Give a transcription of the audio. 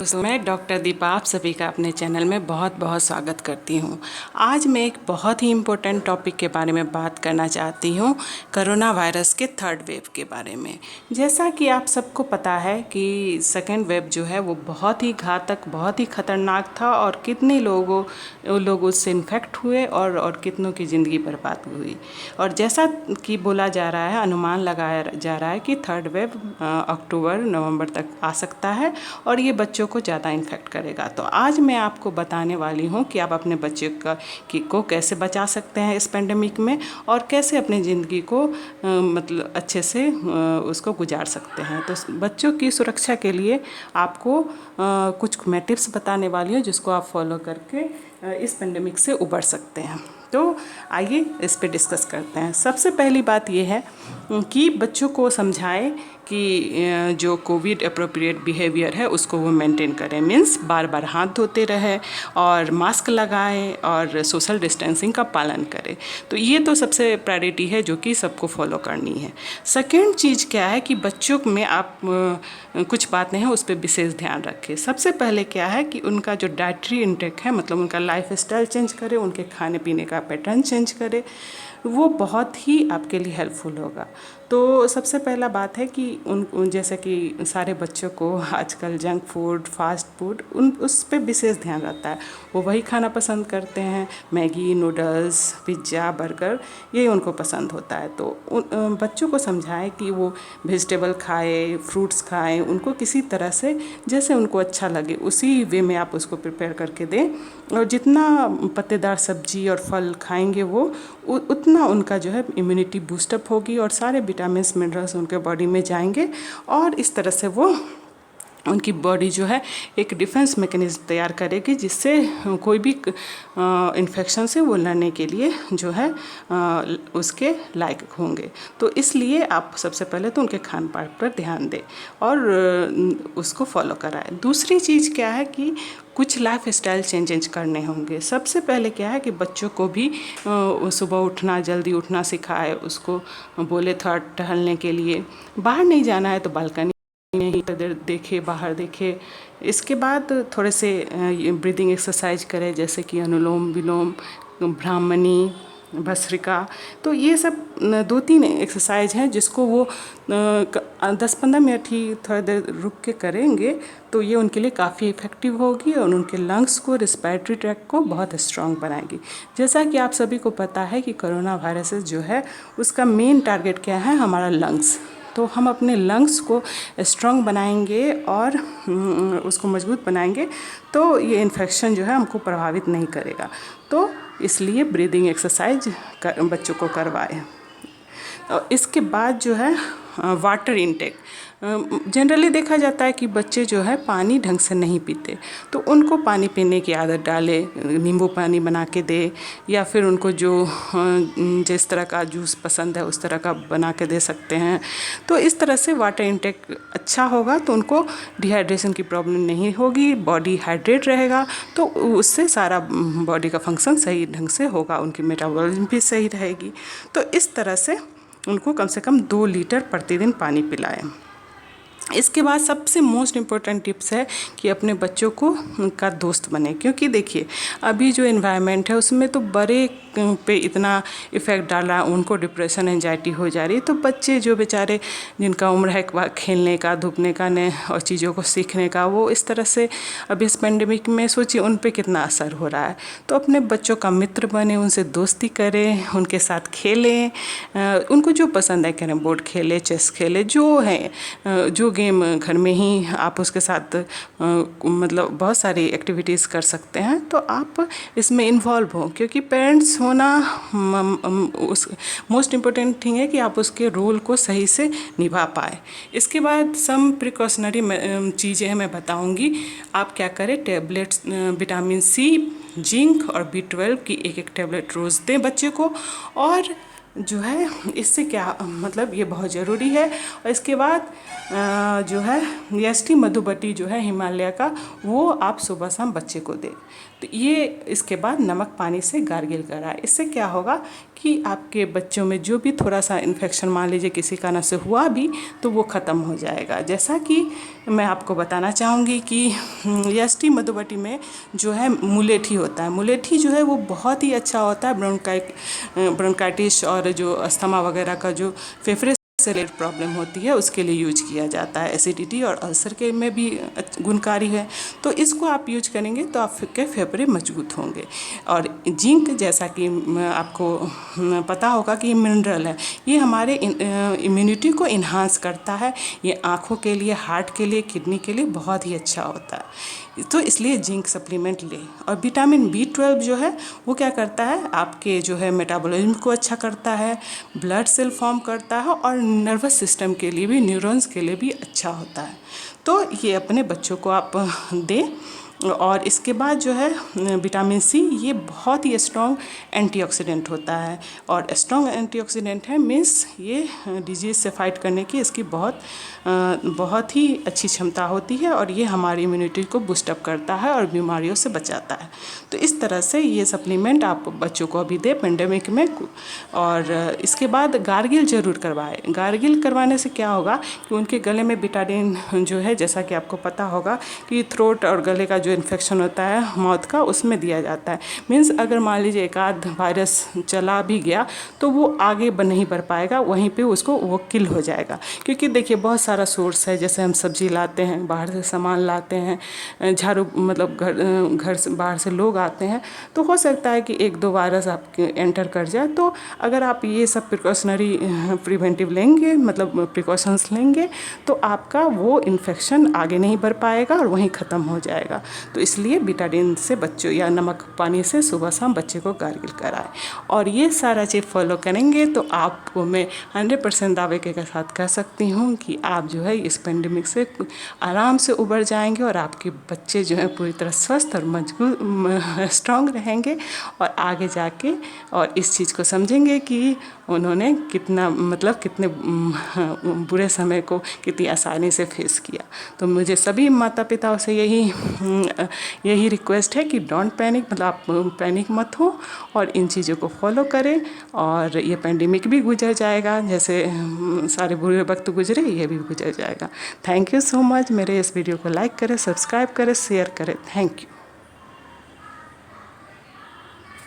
दोस्तों, मैं डॉक्टर दीपा आप सभी का अपने चैनल में बहुत बहुत स्वागत करती हूँ। आज मैं एक बहुत ही इम्पोर्टेंट टॉपिक के बारे में बात करना चाहती हूँ, कोरोना वायरस के थर्ड वेव के बारे में। जैसा कि आप सबको पता है कि सेकेंड वेव जो है वो बहुत ही घातक, बहुत ही ख़तरनाक था और कितने लोग उससे इन्फेक्ट हुए और कितनों की ज़िंदगी बर्बाद हुई। और जैसा कि बोला जा रहा है, अनुमान लगाया जा रहा है कि थर्ड वेव अक्टूबर नवंबर तक आ सकता है और ये बच्चों को ज़्यादा इन्फेक्ट करेगा। तो आज मैं आपको बताने वाली हूँ कि आप अपने बच्चे को कैसे बचा सकते हैं इस पेंडेमिक में और कैसे अपनी ज़िंदगी को मतलब अच्छे से उसको गुजार सकते हैं। तो बच्चों की सुरक्षा के लिए आपको कुछ मैं टिप्स बताने वाली हूँ जिसको आप फॉलो करके इस पेंडेमिक से उबर सकते हैं। तो आइए इस पे डिस्कस करते हैं। सबसे पहली बात ये है कि बच्चों को समझाएं कि जो कोविड अप्रोप्रिएट बिहेवियर है उसको वो मेंटेन करें। मीन्स बार बार हाथ धोते रहें और मास्क लगाएं और सोशल डिस्टेंसिंग का पालन करें। तो ये तो सबसे प्रायोरिटी है जो कि सबको फॉलो करनी है। सेकेंड चीज़ क्या है कि बच्चों में आप कुछ बातें हैं उस पर विशेष ध्यान रखें। सबसे पहले क्या है कि उनका जो डाइटरी इंटेक है, मतलब उनका लाइफ स्टाइल चेंज करें, उनके खाने पीने का पैटर्न चेंज करें, वो बहुत ही आपके लिए हेल्पफुल होगा। तो सबसे पहला बात है कि जैसे कि सारे बच्चों को आजकल जंक फूड, फास्ट फूड उस पर विशेष ध्यान रहता है। वो वही खाना पसंद करते हैं, मैगी, नूडल्स, पिज़्ज़ा, बर्गर, ये उनको पसंद होता है। तो बच्चों को समझाएं कि वो वेजिटेबल खाए, फ्रूट्स खाएं, उनको किसी तरह से जैसे उनको अच्छा लगे उसी वे में आप उसको प्रिपेयर करके दें। और जितना पत्तेदार सब्जी और फल खाएंगे वो उतना उनका जो है इम्यूनिटी बूस्टअप होगी और सारे विटामिन्स मिनरल्स उनके बॉडी में जाएंगे और इस तरह से वो उनकी बॉडी जो है एक डिफेंस मैकेनिज्म तैयार करेगी जिससे कोई भी इन्फेक्शन से वो लड़ने के लिए जो है उसके लायक होंगे। तो इसलिए आप सबसे पहले तो उनके खान पान पर ध्यान दें और उसको फॉलो कराएं। दूसरी चीज़ क्या है कि कुछ लाइफ स्टाइल चेंजेस करने होंगे। सबसे पहले क्या है कि बच्चों को भी सुबह उठना, जल्दी उठना सिखाए, उसको बोले थोड़ा टहलने के लिए। बाहर नहीं जाना है तो बालकनी में ही देखे, बाहर देखे। इसके बाद थोड़े से ब्रीदिंग एक्सरसाइज करें जैसे कि अनुलोम विलोम, ब्राह्मणी, भस्त्रिका। तो ये सब 2-3 एक्सरसाइज हैं जिसको वो 10-15 मिनट ही थोड़ा देर रुक के करेंगे तो ये उनके लिए काफ़ी इफ़ेक्टिव होगी और उनके लंग्स को, रिस्पिरेटरी ट्रैक्ट को बहुत स्ट्रॉन्ग बनाएगी। जैसा कि आप सभी को पता है कि कोरोना वायरस जो है उसका मेन टारगेट क्या है, हमारा लंग्स। तो हम अपने लंग्स को स्ट्रॉन्ग बनाएंगे और उसको मजबूत बनाएंगे तो ये इन्फेक्शन जो है हमको प्रभावित नहीं करेगा। तो इसलिए ब्रीदिंग एक्सरसाइज बच्चों को करवाएं। और इसके बाद जो है वाटर इनटेक। जनरली देखा जाता है कि बच्चे जो है पानी ढंग से नहीं पीते, तो उनको पानी पीने की आदत डालें, नींबू पानी बना के दे या फिर उनको जो जिस तरह का जूस पसंद है उस तरह का बना के दे सकते हैं। तो इस तरह से वाटर इनटेक अच्छा होगा तो उनको डिहाइड्रेशन की प्रॉब्लम नहीं होगी, बॉडी हाइड्रेट रहेगा, तो उससे सारा बॉडी का फंक्शन सही ढंग से होगा, उनकी मेटाबॉलिज्म भी सही रहेगी। तो इस तरह से उनको कम से कम 2 लीटर प्रतिदिन पानी पिलाएं। इसके बाद सबसे मोस्ट इम्पोर्टेंट टिप्स है कि अपने बच्चों को उनका दोस्त बने, क्योंकि देखिए अभी जो एनवायरनमेंट है उसमें तो बड़े पे इतना इफ़ेक्ट डाला, उनको डिप्रेशन, एंजाइटी हो जा रही है। तो बच्चे जो बेचारे जिनका उम्र है खेलने का, धूपने का ने और चीज़ों को सीखने का, वो इस तरह से अभी इस पेंडेमिक में सोचिए उन पे कितना असर हो रहा है। तो अपने बच्चों का मित्र बने, उनसे दोस्ती करें, उनके साथ खेलें, उनको जो पसंद है, कैरम बोर्ड खेले, चेस खेले, जो है जो गेम घर में ही आप उसके साथ मतलब बहुत सारी एक्टिविटीज़ कर सकते हैं। तो आप इसमें इन्वॉल्व हो, क्योंकि पेरेंट्स होना उस मोस्ट इम्पोर्टेंट थिंग है कि आप उसके रोल को सही से निभा पाए। इसके बाद सम प्रिकॉशनरी चीज़ें मैं बताऊंगी। आप क्या करें, टैबलेट्स विटामिन सी, जिंक और B12 की एक टैबलेट रोज़ दें बच्चे को। और जो है इससे क्या मतलब ये बहुत ज़रूरी है। और इसके बाद जो है एस.टी. मधुबटी जो है हिमालय का, वो आप सुबह शाम बच्चे को दें। तो ये इसके बाद नमक पानी से गार्गिल कराएं। इससे क्या होगा कि आपके बच्चों में जो भी थोड़ा सा इन्फेक्शन मान लीजिए किसी कारण से हुआ भी तो वो ख़त्म हो जाएगा। जैसा कि मैं आपको बताना चाहूँगी कि एसटी मधुबटी में जो है मुलेठी होता है। मुलेठी जो है वो बहुत ही अच्छा होता है ब्रोंकाइटिस और जो अस्थमा वगैरह का जो फेफड़े से रिलेटेड प्रॉब्लम होती है उसके लिए यूज किया जाता है। एसिडिटी और अल्सर के में भी गुणकारी है, तो इसको आप यूज करेंगे तो आपके फेफड़े मजबूत होंगे। और जिंक, जैसा कि आपको पता होगा कि मिनरल है, ये हमारे इम्यूनिटी को इन्हांस करता है। ये आँखों के लिए, हार्ट के लिए, किडनी के लिए बहुत ही अच्छा होता है, तो इसलिए जिंक सप्लीमेंट लें। और विटामिन B12 जो है वो क्या करता है, आपके जो है मेटाबॉलिज्म को अच्छा करता है, ब्लड सेल फॉर्म करता है और नर्वस सिस्टम के लिए भी, न्यूरॉन्स के लिए भी अच्छा होता है। तो ये अपने बच्चों को आप दें। और इसके बाद जो है विटामिन C, ये बहुत ही स्ट्रॉन्ग एंटीऑक्सीडेंट होता है। और स्ट्रॉन्ग एंटीऑक्सीडेंट है मीन्स ये डिजीज़ से फाइट करने की इसकी बहुत ही अच्छी क्षमता होती है, और ये हमारी इम्यूनिटी को बूस्टअप करता है और बीमारियों से बचाता है। तो इस तरह से ये सप्लीमेंट आप बच्चों को अभी दें पेंडेमिक में। और इसके बाद गार्गिल ज़रूर करवाएं। गार्गिल करवाने से क्या होगा कि उनके गले में बिटाडिन जो है, जैसा कि आपको पता होगा कि थ्रोट और गले का जो इन्फेक्शन होता है माउथ का, उसमें दिया जाता है। मीन्स अगर मान लीजिए एक आध वायरस चला भी गया तो वो आगे नहीं बढ़ पाएगा, वहीं पे उसको वो किल हो जाएगा। क्योंकि देखिए बहुत सारा सोर्स है, जैसे हम सब्जी लाते हैं, बाहर से सामान लाते हैं, झाड़ू मतलब घर से बाहर से लोग आते हैं, तो हो सकता है कि एक दो वायरस आपके एंटर कर जाए। तो अगर आप ये सब प्रिकॉशनरी प्रिवेंटिव लेंगे, मतलब प्रिकॉशंस लेंगे, तो आपका वो इन्फेक्शन आगे नहीं बढ़ पाएगा और वहीं ख़त्म हो जाएगा। तो इसलिए बिटाडिन से बच्चों या नमक पानी से सुबह शाम बच्चे को गार्गिल कराएं। और ये सारा चीज़ फॉलो करेंगे तो आपको मैं 100% दावे के साथ कह सकती हूँ कि आप जो है इस पेंडेमिक से आराम से उबर जाएंगे, और आपके बच्चे जो है पूरी तरह स्वस्थ और मजबूत स्ट्रॉन्ग रहेंगे, और आगे जाके और इस चीज़ को समझेंगे कि उन्होंने कितने बुरे समय को कितनी आसानी से फेस किया। तो मुझे सभी माता पिताओं से यही रिक्वेस्ट है कि डोंट पैनिक, मतलब आप पैनिक मत हो और इन चीज़ों को फॉलो करें। और ये पेंडेमिक भी गुजर जाएगा, जैसे सारे बुरे वक्त गुजरे, ये भी गुजर जाएगा। Thank you so much. मेरे इस वीडियो को लाइक करें, सब्सक्राइब करें, शेयर करें। Thank you.